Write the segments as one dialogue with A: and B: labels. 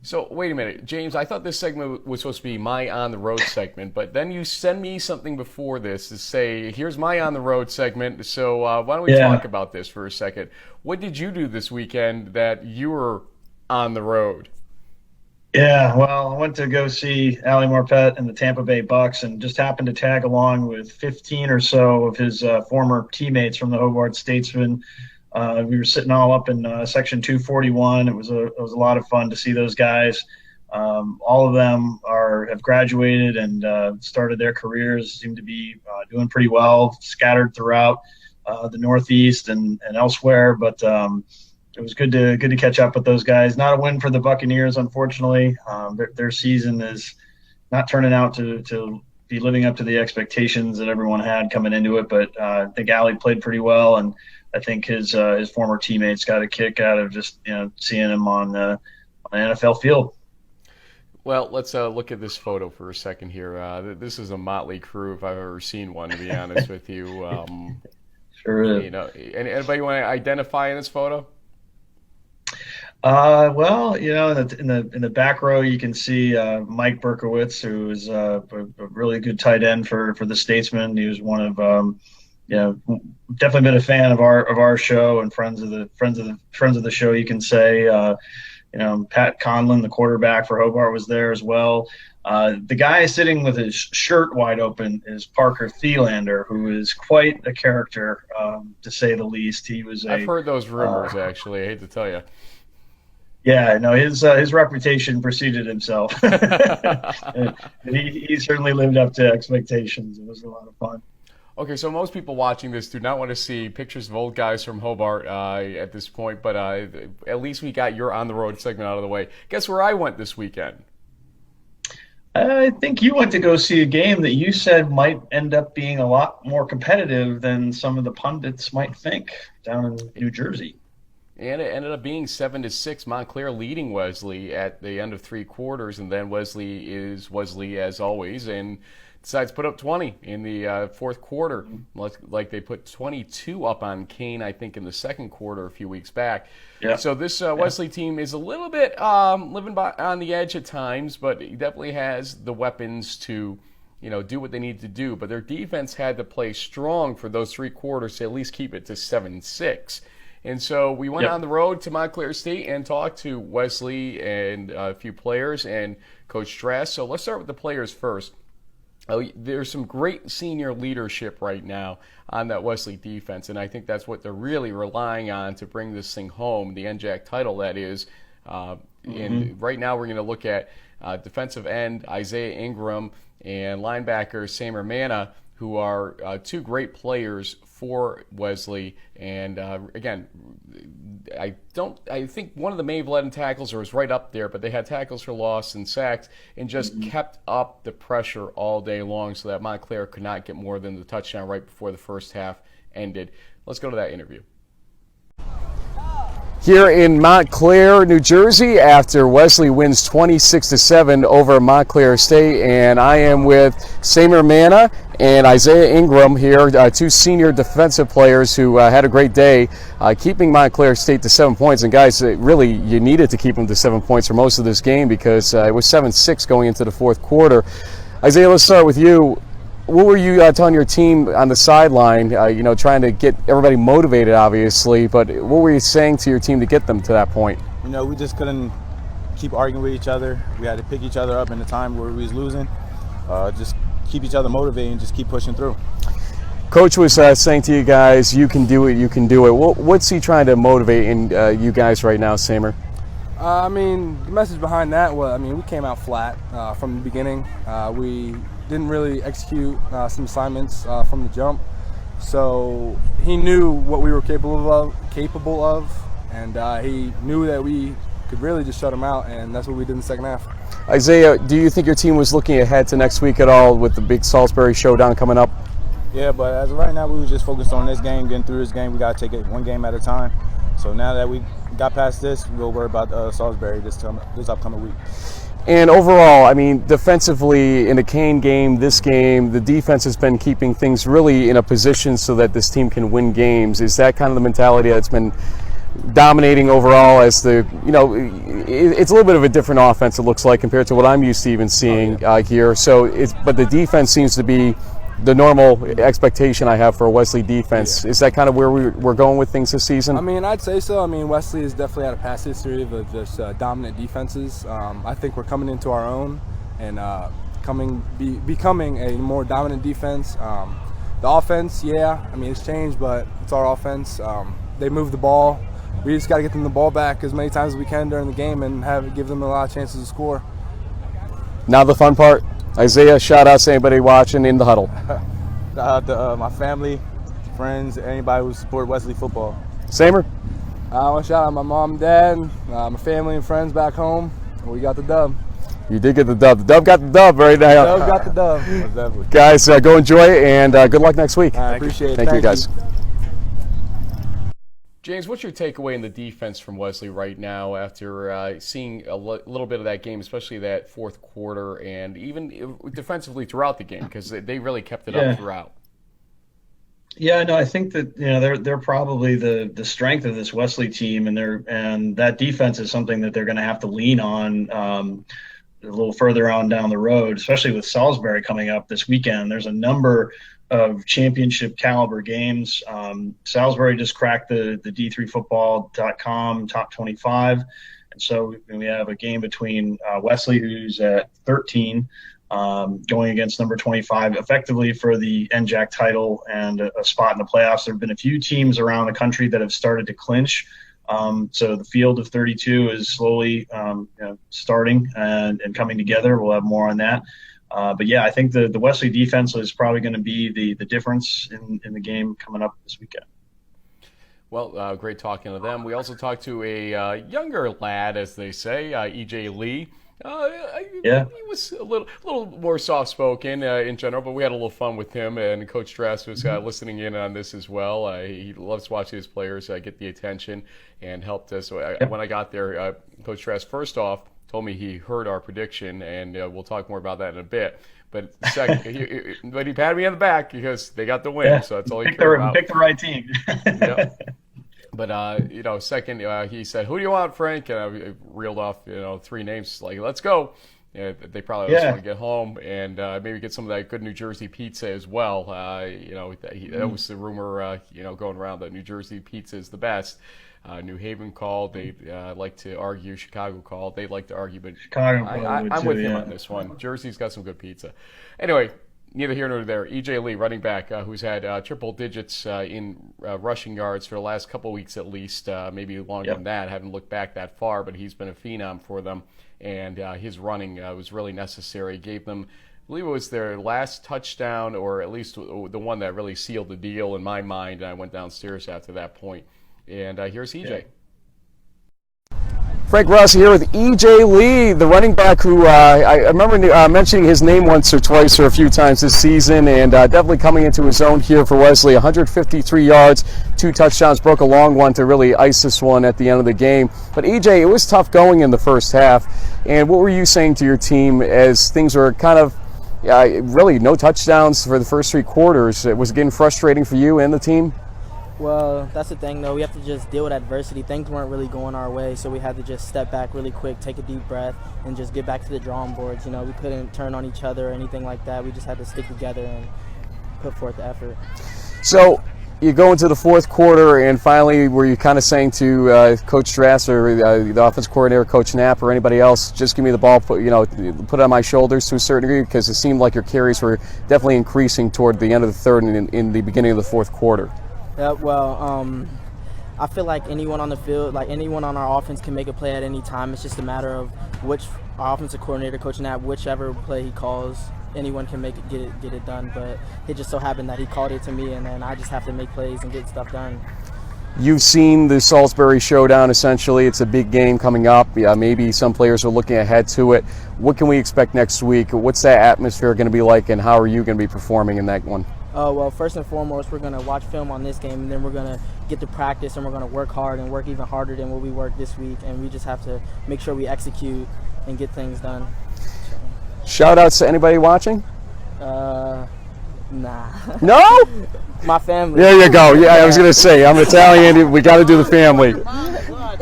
A: So wait a minute, James. I thought this segment was supposed to be my on the road segment, but then you send me something before this to say, "Here's my on the road segment." So why don't we talk
B: Yeah.
A: about this for a second? What did you do this weekend that you were on the road?
B: Yeah. Well, I went to go see Ali Marpet and the Tampa Bay Bucks and just happened to tag along with 15 or so of his former teammates from the Hobart Statesman. We were sitting all up in section 241. It was a lot of fun to see those guys. All of them have graduated and started their careers. Seem to be doing pretty well, scattered throughout the Northeast and elsewhere. But it was good to catch up with those guys. Not a win for the Buccaneers, unfortunately. Their season is not turning out to be living up to the expectations that everyone had coming into it. But I think Ali played pretty well, and I think his former teammates got a kick out of just seeing him on the NFL field.
A: Well, let's look at this photo for a second here. This is a motley crew if I've ever seen one, to be honest with you.
B: Sure is.
A: Anybody want to identify in this photo?
B: Well, in the back row, you can see Mike Berkowitz, who is a really good tight end for the Statesman. He was one of definitely been a fan of our show and friends of the show. You can say, Pat Conlon, the quarterback for Hobart, was there as well. The guy sitting with his shirt wide open is Parker Thielander, who is quite a character, to say the least. He was
A: I've
B: a
A: heard those rumors, actually. I hate to tell you.
B: Yeah, no, his reputation preceded himself. And he certainly lived up to expectations. It was a lot of fun.
A: Okay, so most people watching this do not want to see pictures of old guys from Hobart at this point, but at least we got your on the road segment out of the way. Guess where I went this weekend?
B: I think you went to go see a game that you said might end up being a lot more competitive than some of the pundits might think down in New Jersey.
A: And it ended up being 7-6. Montclair leading Wesley at the end of three quarters, and then Wesley is Wesley as always, and decides to put up 20 in the fourth quarter, like they put 22 up on Kane, I think, in the second quarter a few weeks back.
B: Yeah.
A: So this Wesley team is a little bit living on the edge at times, but he definitely has the weapons to do what they need to do. But their defense had to play strong for those three quarters to at least keep it to 7-6. And so we went on the road to Montclair State and talked to Wesley and a few players and Coach Strass. So let's start with the players first. There's some great senior leadership right now on that Wesley defense, and I think that's what they're really relying on to bring this thing home, the NJAC title, that is. And right now we're going to look at defensive end Isaiah Ingram and linebacker Samer Mana, who are two great players for Wesley. And again, I think one of the Mave led in tackles was right up there, but they had tackles for loss and sacks and just kept up the pressure all day long so that Montclair could not get more than the touchdown right before the first half ended. Let's go to that interview. Here in Montclair, New Jersey, after Wesley wins 26-7 over Montclair State, and I am with Samer Mana and Isaiah Ingram here, two senior defensive players who had a great day keeping Montclair State to 7 points. And guys, really, you needed to keep them to 7 points for most of this game because it was 7-6 going into the fourth quarter. Isaiah, let's start with you. What were you telling your team on the sideline, trying to get everybody motivated, obviously, but what were you saying to your team to get them to that point?
C: We just couldn't keep arguing with each other. We had to pick each other up in the time where we was losing. Just keep each other motivated and just keep pushing through.
A: Coach was saying to you guys, you can do it, you can do it. What's he trying to motivate in you guys right now, Samer?
D: The message behind that was, we came out flat from the beginning. We didn't really execute some assignments from the jump. So he knew what we were capable of, and he knew that we could really just shut him out, and that's what we did in the second half.
A: Isaiah, do you think your team was looking ahead to next week at all with the big Salisbury showdown coming up?
C: Yeah, but as of right now, we were just focused on this game, getting through this game. We got to take it one game at a time. So now that we got past this, we'll worry about Salisbury this upcoming week.
A: And overall, defensively in the Kane game, this game, the defense has been keeping things really in a position so that this team can win games. Is that kind of the mentality that's been dominating overall as it's a little bit of a different offense, it looks like, compared to what I'm used to even seeing here. So but the defense seems to be the normal expectation I have for a Wesley defense. Is that kind of where we're going with things this season?
D: I mean, I'd say so. I mean, Wesley has definitely had a past history of just dominant defenses. I think we're coming into our own and becoming a more dominant defense. The offense, I mean, it's changed, but it's our offense. They move the ball. We just got to get them the ball back as many times as we can during the game and give them a lot of chances to score.
A: Now the fun part. Isaiah, shout out to anybody watching in the huddle.
C: Shout out to my family, friends, anybody who support Wesley football.
A: Samer?
D: I want to shout out my mom and dad, my family and friends back home. We got the dub.
A: You did get the dub. The dub got the dub right now.
D: The dub got the dub.
A: Guys, go enjoy it, and good luck next week.
D: I appreciate it.
A: Thank you, guys. James, what's your takeaway in the defense from Wesley right now after seeing a little bit of that game, especially that fourth quarter, and even defensively throughout the game, because they really kept it up throughout?
B: Yeah, no, I think that they're probably the strength of this Wesley team, and that defense is something that they're going to have to lean on a little further on down the road, especially with Salisbury coming up this weekend. There's a number of championship caliber games. Salisbury just cracked the D3Football.com top 25. And so we have a game between Wesley, who's at 13, going against number 25, effectively for the NJAC title and a spot in the playoffs. There have been a few teams around the country that have started to clinch. So the field of 32 is slowly starting and coming together. We'll have more on that. But yeah, I think the Wesley defense is probably going to be the difference in the game coming up this weekend.
A: Well, great talking to them. We also talked to a younger lad, as they say, E.J. Lee. He was a little more soft-spoken in general, but we had a little fun with him, and Coach Dress was listening in on this as well. He loves watching his players get the attention and helped us. When I got there, Coach Dress, first off, told me he heard our prediction, and we'll talk more about that in a bit. But second, but he patted me on the back because they got the win, so that's all he cared about.
B: Pick the right team.
A: Yep. But second, he said, "Who do you want, Frank?" And I reeled off, three names. Like, let's go. They probably just want to get home and maybe get some of that good New Jersey pizza as well. That was the rumor, going around that New Jersey pizza is the best. New Haven called. They like to argue. Chicago called. They like to argue, but
B: Chicago
A: I'm with him on this one. Jersey's got some good pizza. Anyway, neither here nor there. E.J. Lee, running back, who's had triple digits in rushing yards for the last couple weeks at least, maybe longer than that. I haven't looked back that far, but he's been a phenom for them, and his running was really necessary. Gave them, I believe it was their last touchdown, or at least the one that really sealed the deal in my mind. I went downstairs after that point. And here's EJ. Frank Rossi here with E.J. Lee, the running back who I remember mentioning his name once or twice or a few times this season, and definitely coming into his own here for Wesley. 153 yards, 2 touchdowns, broke a long one to really ice this one at the end of the game. But E.J., it was tough going in the first half. And what were you saying to your team as things were kind of really no touchdowns for the first 3 quarters? Was it getting frustrating for you and the team?
E: Well, that's the thing, though. We have to just deal with adversity. Things weren't really going our way, so we had to just step back really quick, take a deep breath, and just get back to the drawing boards. We couldn't turn on each other or anything like that. We just had to stick together and put forth the effort.
A: So you go into the fourth quarter, and finally were you kind of saying to Coach Drass or the offense coordinator, Coach Knapp, or anybody else, just give me the ball, put it on my shoulders to a certain degree, because it seemed like your carries were definitely increasing toward the end of the third and in the beginning of the fourth quarter?
E: Yeah, well, I feel like anyone on the field, like anyone on our offense can make a play at any time. It's just a matter of which our offensive coordinator, Coach Knapp, whichever play he calls, anyone can make it, get it done. But it just so happened that he called it to me, and then I just have to make plays and get stuff done.
A: You've seen the Salisbury showdown, essentially. It's a big game coming up. Yeah, maybe some players are looking ahead to it. What can we expect next week? What's that atmosphere going to be like, and how are you going to be performing in that one?
E: Well, first and foremost, we're going to watch film on this game, and then we're going to get to practice, and we're going to work hard and work even harder than what we worked this week. And we just have to make sure we execute and get things done.
A: Shout outs to anybody watching?
E: Nah.
A: No?
E: My family.
A: There you go. Yeah, I was going to say, I'm Italian. We got to do the family.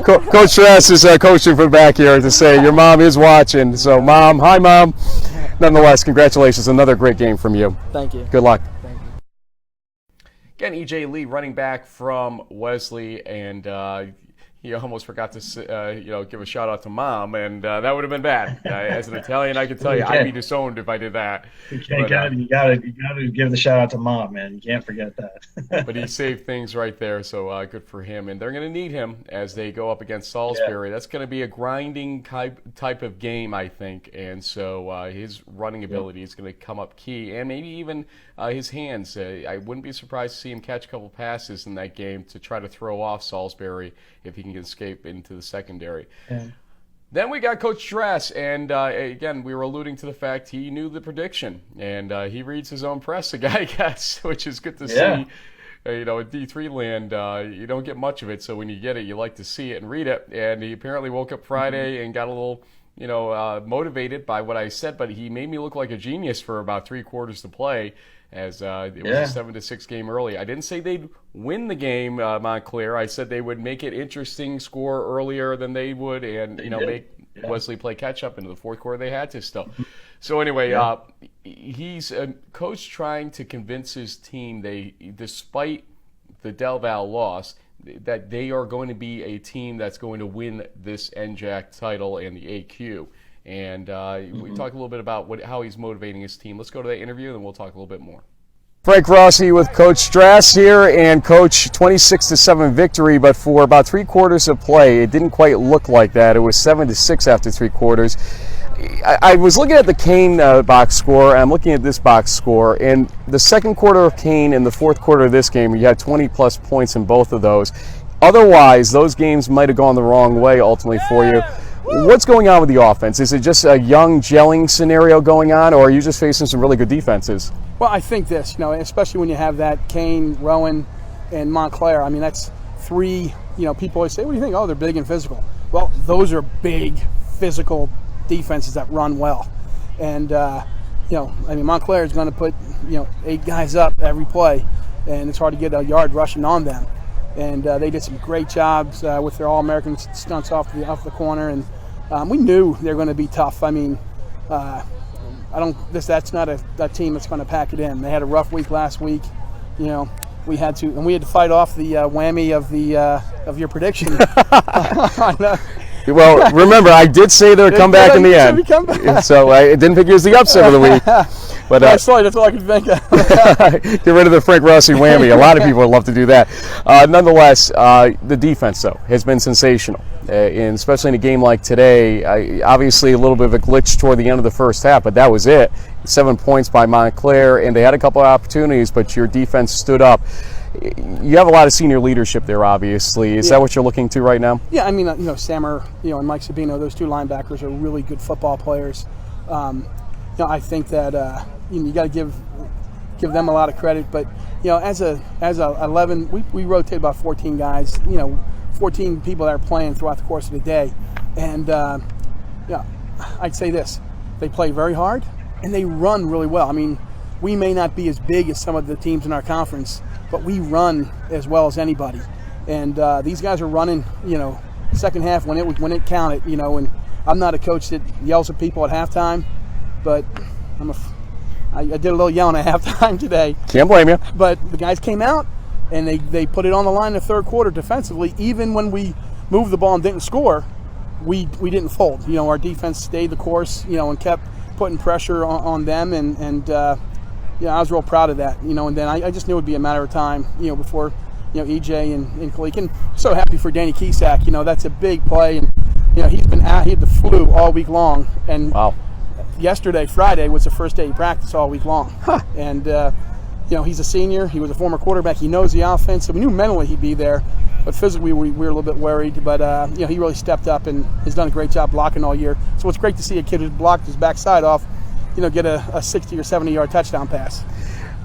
A: Coach Stress is coaching from back here to say your mom is watching. So, Mom, hi, Mom. Nonetheless, congratulations. Another great game from you.
E: Thank you.
A: Good luck.
E: Thank you.
A: Again, E.J. Lee, running back from Wesley, and he almost forgot to give a shout out to Mom, and that would have been bad. As an Italian, I can tell you, I'd be disowned if I did that.
B: You gotta give the shout out to Mom, man. You can't forget that.
A: But he saved things right there, so good for him. And they're going to need him as they go up against Salisbury. Yeah. That's going to be a grinding type of game, I think. And so his running ability is going to come up key, and maybe even his hands. I wouldn't be surprised to see him catch a couple passes in that game to try to throw off Salisbury if he can escape into the secondary. Yeah. Then we got Coach Strass, and again, we were alluding to the fact he knew the prediction, and he reads his own press, the guy gets, which is good to see. In D3 land, you don't get much of it, so when you get it, you like to see it and read it. And he apparently woke up Friday and got a little, motivated by what I said, but he made me look like a genius for about 3 quarters to play, as it was a 7-6 game early. I didn't say they'd win the game, Montclair. I said they would make it interesting, score earlier than they would, and make Wesley play catch up into the fourth quarter. They had to still. So anyway, he's a coach trying to convince his team despite the Del Val loss, that they are going to be a team that's going to win this NJAC title and the AQ. And we talk a little bit about how he's motivating his team. Let's go to that interview, and then we'll talk a little bit more. Frank Rossi with Coach Strass here, and Coach, 26-7 victory, but for about 3 quarters of play, it didn't quite look like that. It was 7-6 after 3 quarters. I was looking at the Kane box score, and I'm looking at this box score, and the second quarter of Kane and the fourth quarter of this game, you had 20-plus points in both of those. Otherwise, those games might have gone the wrong way ultimately for you. What's going on with the offense? Is it just a young gelling scenario going on, or are you just facing some really good defenses?
F: Well, I think this, especially when you have that Kane, Rowan, and Montclair. I mean, that's 3, people always say, what do you think? Oh, they're big and physical. Well, those are big, physical defenses that run well. And, Montclair is going to put, 8 guys up every play, and it's hard to get a yard rushing on them. And they did some great jobs with their All-American stunts off the corner, and we knew they were going to be tough. I mean, that's not a team that's going to pack it in. They had a rough week last week. We had to fight off the whammy of your prediction.
A: Well, remember, I did say they would come back in the end. So I didn't think it was the upset of the week. But
F: that's all I could think of.
A: Get rid of the Frank Rossi whammy. A lot of people would love to do that. Nonetheless, the defense, though, has been sensational. And especially in a game like today, obviously a little bit of a glitch toward the end of the first half, but that was it. 7 points by Montclair, and they had a couple of opportunities, but your defense stood up. You have a lot of senior leadership there, obviously. Is that what you're looking to right now?
F: Yeah, I mean, Sammer, and Mike Sabino, those 2 linebackers are really good football players. I think that you got to give them a lot of credit. But as a 11, we rotate about 14 guys. 14 people that are playing throughout the course of the day, and I'd say this: they play very hard and they run really well. I mean, we may not be as big as some of the teams in our conference, but we run as well as anybody. And these guys are running, second half when it counted, and I'm not a coach that yells at people at halftime, but I did a little yelling at halftime today.
A: Can't blame you.
F: But the guys came out and they put it on the line in the third quarter defensively. Even when we moved the ball and didn't score, we didn't fold. Our defense stayed the course, and kept putting pressure on them, and I was real proud of that, and then I just knew it would be a matter of time, before, EJ and Kalik. And so happy for Danny Kisak, that's a big play, and, he's been out, he had the flu all week long, and
A: wow.
F: Yesterday, Friday, was the first day he practiced all week long. Huh. And, he's a senior, he was a former quarterback, he knows the offense, so we knew mentally he'd be there, but physically we were a little bit worried, but, he really stepped up and has done a great job blocking all year. So it's great to see a kid who's blocked his backside off, get a 60 or 70-yard touchdown pass.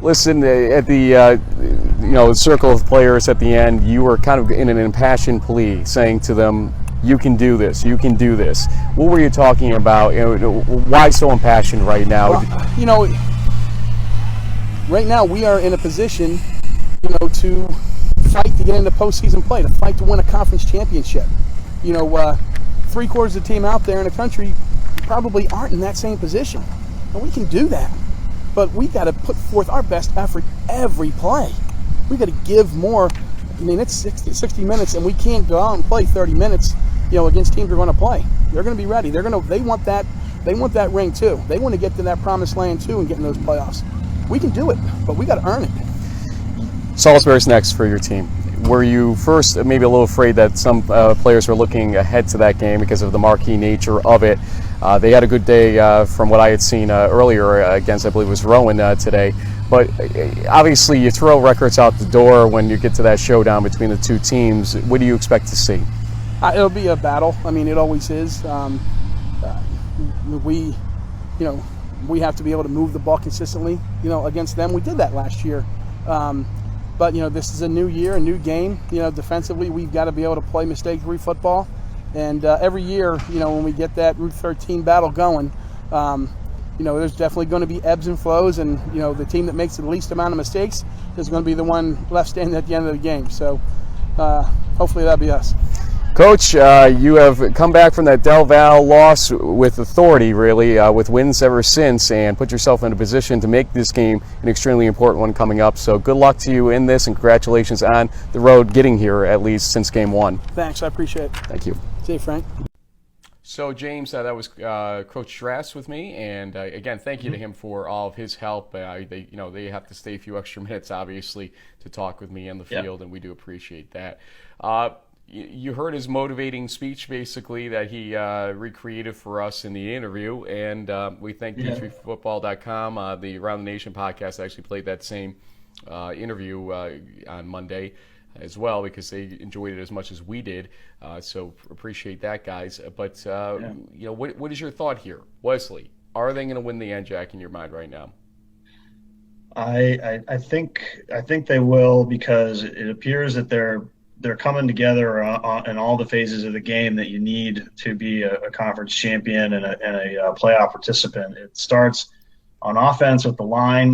A: Listen, at the circle of players at the end, you were kind of in an impassioned plea, saying to them, "You can do this. You can do this." What were you talking about? Why so impassioned right now?
F: Well, right now we are in a position, to fight to get into postseason play, to fight to win a conference championship. 3/4 of the team out there in the country probably aren't in that same position, and we can do that. But we got to put forth our best effort every play. We got to give more. It's 60 minutes, and we can't go out and play 30 minutes, against teams we're going to play. They're going to be ready. They want that ring too. They want to get to that promised land too and get in those playoffs. We can do it, but we got to earn it.
A: Salisbury's next for your team. Were you first maybe a little afraid that some players were looking ahead to that game because of the marquee nature of it? They had a good day from what I had seen earlier against, I believe it was Rowan today. But obviously you throw records out the door when you get to that showdown between the two teams. What do you expect to see?
F: It'll be a battle. It always is. We have to be able to move the ball consistently, against them. We did that last year. But, this is a new year, a new game. Defensively, we've got to be able to play mistake-free football. And every year, when we get that Route 13 battle going, there's definitely going to be ebbs and flows. And, the team that makes the least amount of mistakes is going to be the one left standing at the end of the game. So hopefully that'll be us.
A: Coach, you have come back from that Del Val loss with authority, really, with wins ever since, and put yourself in a position to make this game an extremely important one coming up. So good luck to you in this, and congratulations on the road getting here, at least since game one.
F: Thanks, I appreciate it.
A: Thank you.
F: See you, Frank.
A: So, James, that was Coach Strass with me, and again, thank you to him for all of his help. They have to stay a few extra minutes, obviously, to talk with me on the field, and we do appreciate that. You heard his motivating speech, basically, that he recreated for us in the interview, and we thank D3Football.com. The Around the Nation podcast actually played that same interview on Monday as well, because they enjoyed it as much as we did. So appreciate that, guys. But what is your thought here, Wesley? Are they going to win the NJAC in your mind right now?
B: I think they will, because it appears that they're coming together in all the phases of the game that you need to be a conference champion and a playoff participant. It starts on offense with the line.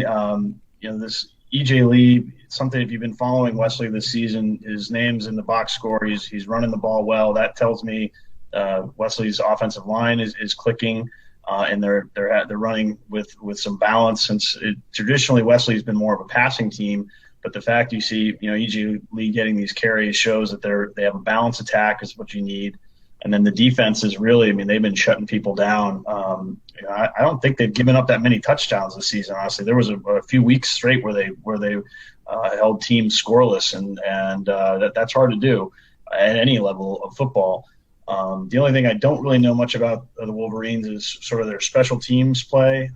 B: This E.J. Lee, something, if you've been following Wesley this season, his name's in the box score. He's running the ball well. That tells me Wesley's offensive line is clicking, and they're running with some balance. Since traditionally Wesley's been more of a passing team. But the fact you see, E.J. Lee getting these carries shows that they have a balanced attack is what you need. And then the defense is really, they've been shutting people down. I don't think they've given up that many touchdowns this season, honestly. There was a few weeks straight where they held teams scoreless, and that's hard to do at any level of football. The only thing I don't really know much about the Wolverines is sort of their special teams play.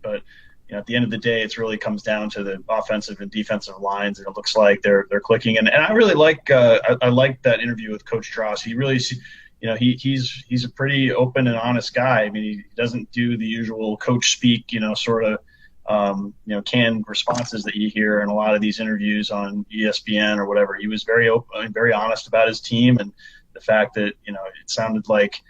B: But at the end of the day, it really comes down to the offensive and defensive lines, and it looks like they're clicking. And I really like I like that interview with Coach Strauss. He really, he's a pretty open and honest guy. He doesn't do the usual coach speak, sort of canned responses that you hear in a lot of these interviews on ESPN or whatever. He was very open and very honest about his team, and the fact that it sounded like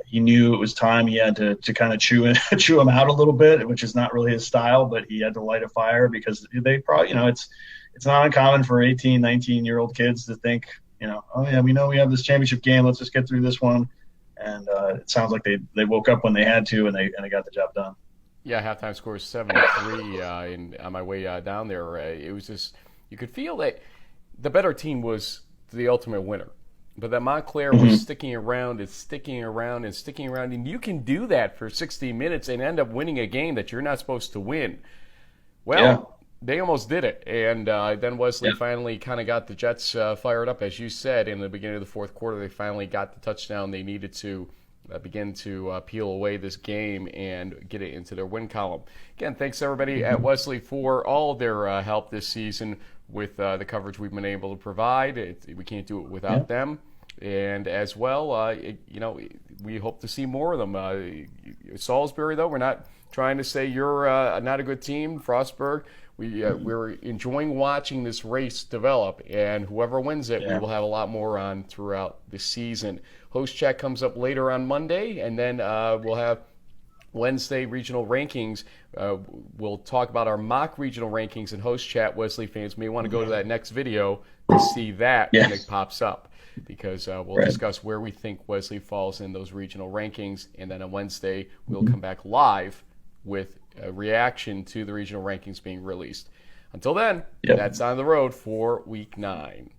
B: he knew it was time. He had to kind of chew him out a little bit, which is not really his style, but he had to light a fire, because they probably, it's not uncommon for 18, 19-year-old kids to think, oh yeah, we know we have this championship game. Let's just get through this one. And it sounds like they woke up when they had to, and they got the job done.
A: Yeah, halftime score is 7-3. And on my way down there, it was just, you could feel that the better team was the ultimate winner. But that Montclair was sticking around, and you can do that for 60 minutes and end up winning a game that you're not supposed to win. Well, they almost did it, and then Wesley finally kind of got the Jets fired up, as you said, in the beginning of the fourth quarter. They finally got the touchdown they needed to begin to peel away this game and get it into their win column. Again, thanks everybody at Wesley for all their help this season with the coverage we've been able to provide. We can't do it without them. And as well, we hope to see more of them. Salisbury, though, we're not trying to say you're not a good team. Frostburg, we're enjoying watching this race develop, and whoever wins it, we will have a lot more on throughout the season. Host chat comes up later on Monday, and then we'll have Wednesday regional rankings. We'll talk about our mock regional rankings and host chat. Wesley fans may want to go to that next video to see that when it pops up, because we'll discuss where we think Wesley falls in those regional rankings. And then on Wednesday, we'll come back live with a reaction to the regional rankings being released. Until then, that's On the Road for Week 9.